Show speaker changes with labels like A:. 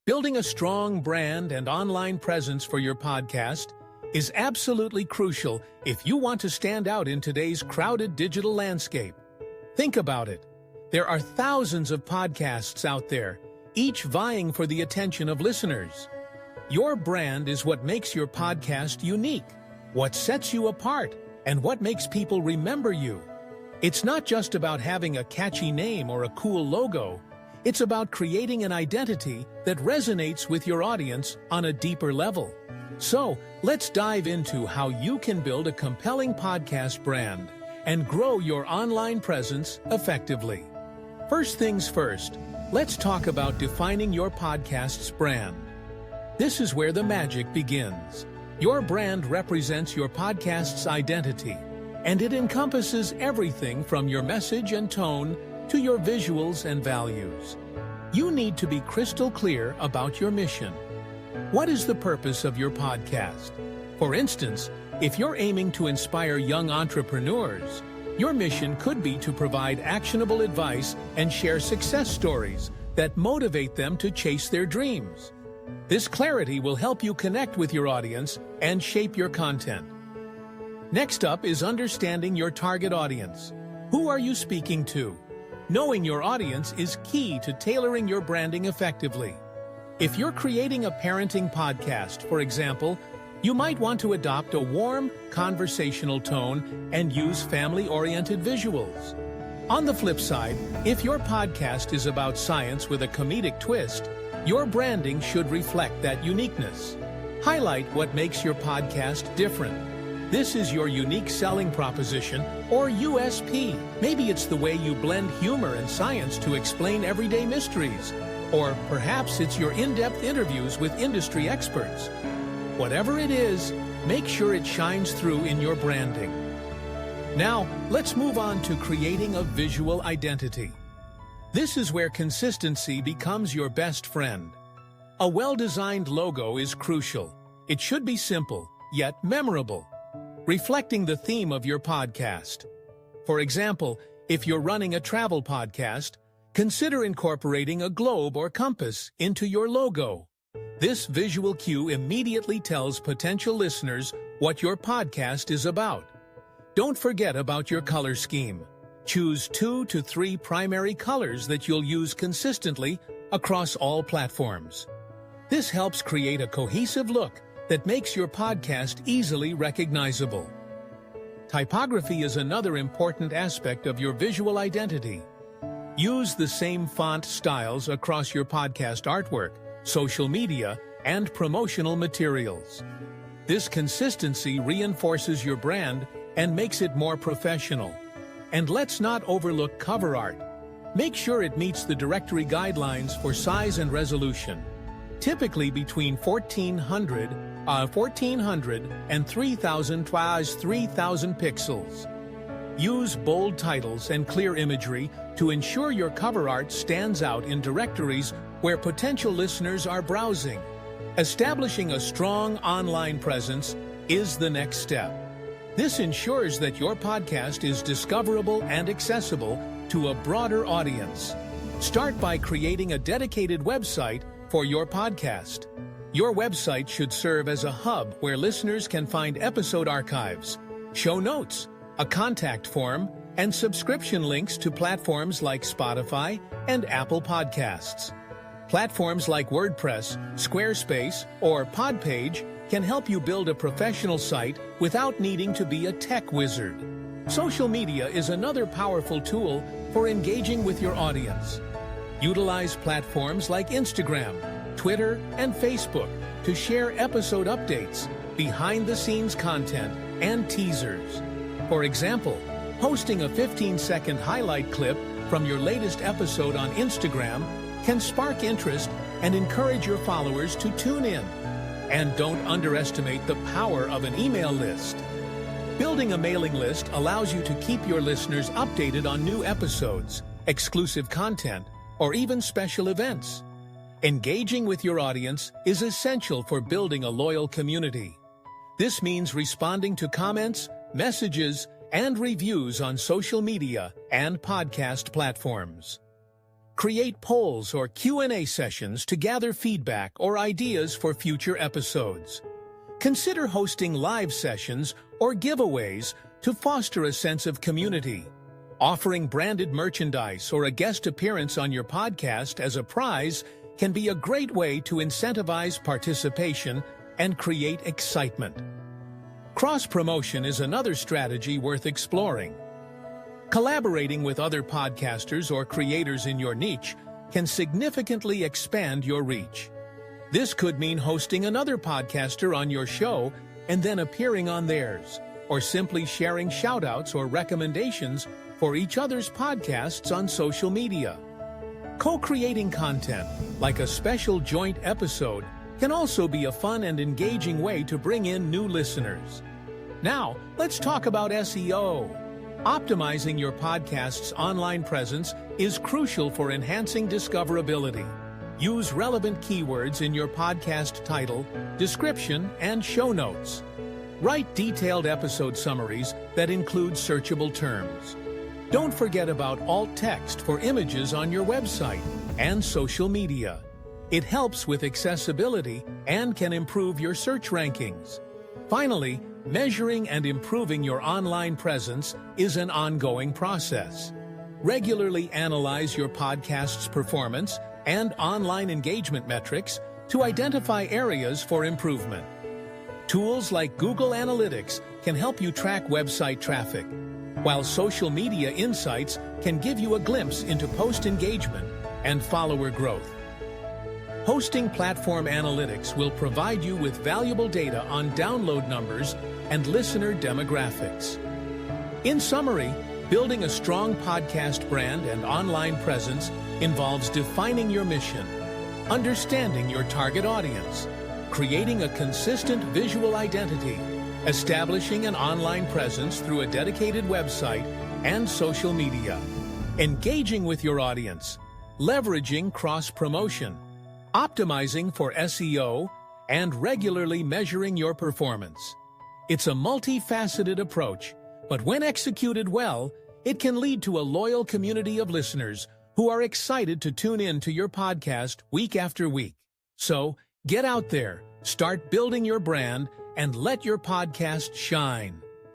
A: Building a strong brand and online presence for your podcast is absolutely crucial if you want to stand out in today's crowded digital landscape. Think about it. There are thousands of podcasts out there, each vying for the attention of listeners. Your brand is what makes your podcast unique, what sets you apart, and what makes people remember you. It's not just about having a catchy name or a cool logo. It's about creating an identity that resonates with your audience on a deeper level. So, let's dive into how you can build a compelling podcast brand and grow your online presence effectively. First things first, let's talk about defining your podcast's brand. This is where the magic begins. Your brand represents your podcast's identity, and it encompasses everything from your message and tone to your visuals and values. You need to be crystal clear about your mission. What is the purpose of your podcast? For instance, if you're aiming to inspire young entrepreneurs, your mission could be to provide actionable advice and share success stories that motivate them to chase their dreams. This clarity will help you connect with your audience and shape your content. Next up is understanding your target audience. Who are you speaking to? Knowing your audience is key to tailoring your branding effectively. If you're creating a parenting podcast, for example, you might want to adopt a warm, conversational tone and use family-oriented visuals. On the flip side, if your podcast is about science with a comedic twist, your branding should reflect that uniqueness. Highlight what makes your podcast different. This is your unique selling proposition, or USP. Maybe it's the way you blend humor and science to explain everyday mysteries. Or perhaps it's your in-depth interviews with industry experts. Whatever it is, make sure it shines through in your branding. Now, let's move on to creating a visual identity. This is where consistency becomes your best friend. A well-designed logo is crucial. It should be simple, yet memorable, reflecting the theme of your podcast. For example, if you're running a travel podcast, consider incorporating a globe or compass into your logo. This visual cue immediately tells potential listeners what your podcast is about. Don't forget about your color scheme. Choose 2 to 3 primary colors that you'll use consistently across all platforms. This helps create a cohesive look that makes your podcast easily recognizable. Typography is another important aspect of your visual identity. Use the same font styles across your podcast artwork, social media, and promotional materials. This consistency reinforces your brand and makes it more professional. And let's not overlook cover art. Make sure it meets the directory guidelines for size and resolution, typically between 1400 and 3000 x 3000 pixels. Use bold titles and clear imagery to ensure your cover art stands out in directories where potential listeners are browsing. Establishing a strong online presence is the next step. This ensures that your podcast is discoverable and accessible to a broader audience. Start by creating a dedicated website for your podcast. Your website should serve as a hub where listeners can find episode archives, show notes, a contact form, and subscription links to platforms like Spotify and Apple Podcasts. Platforms like WordPress, Squarespace, or Podpage can help you build a professional site without needing to be a tech wizard. Social media is another powerful tool for engaging with your audience. Utilize platforms like Instagram, Twitter, and Facebook to share episode updates, behind-the-scenes content, and teasers. For example, posting a 15-second highlight clip from your latest episode on Instagram can spark interest and encourage your followers to tune in. And don't underestimate the power of an email list. Building a mailing list allows you to keep your listeners updated on new episodes, exclusive content, or even special events. Engaging with your audience is essential for building a loyal community. This means responding to comments, messages, and reviews on social media and podcast platforms. Create polls or Q&A sessions to gather feedback or ideas for future episodes. Consider hosting live sessions or giveaways to foster a sense of community. Offering branded merchandise or a guest appearance on your podcast as a prize can be a great way to incentivize participation and create excitement. Cross-promotion is another strategy worth exploring. Collaborating with other podcasters or creators in your niche can significantly expand your reach. This could mean hosting another podcaster on your show and then appearing on theirs, or simply sharing shout-outs or recommendations for each other's podcasts on social media. Co-creating content, like a special joint episode, can also be a fun and engaging way to bring in new listeners. Now, let's talk about SEO. Optimizing your podcast's online presence is crucial for enhancing discoverability. Use relevant keywords in your podcast title, description, and show notes. Write detailed episode summaries that include searchable terms. Don't forget about alt text for images on your website and social media. It helps with accessibility and can improve your search rankings. Finally, measuring and improving your online presence is an ongoing process. Regularly analyze your podcast's performance and online engagement metrics to identify areas for improvement. Tools like Google Analytics can help you track website traffic, while social media insights can give you a glimpse into post engagement and follower growth. Hosting platform analytics will provide you with valuable data on download numbers and listener demographics. In summary, building a strong podcast brand and online presence involves defining your mission, understanding your target audience, creating a consistent visual identity, establishing an online presence through a dedicated website and social media, engaging with your audience, leveraging cross-promotion, optimizing for SEO, and regularly measuring your performance. It's a multifaceted approach, but when executed well, it can lead to a loyal community of listeners who are excited to tune in to your podcast week after week. So, get out there, start building your brand, and let your podcast shine.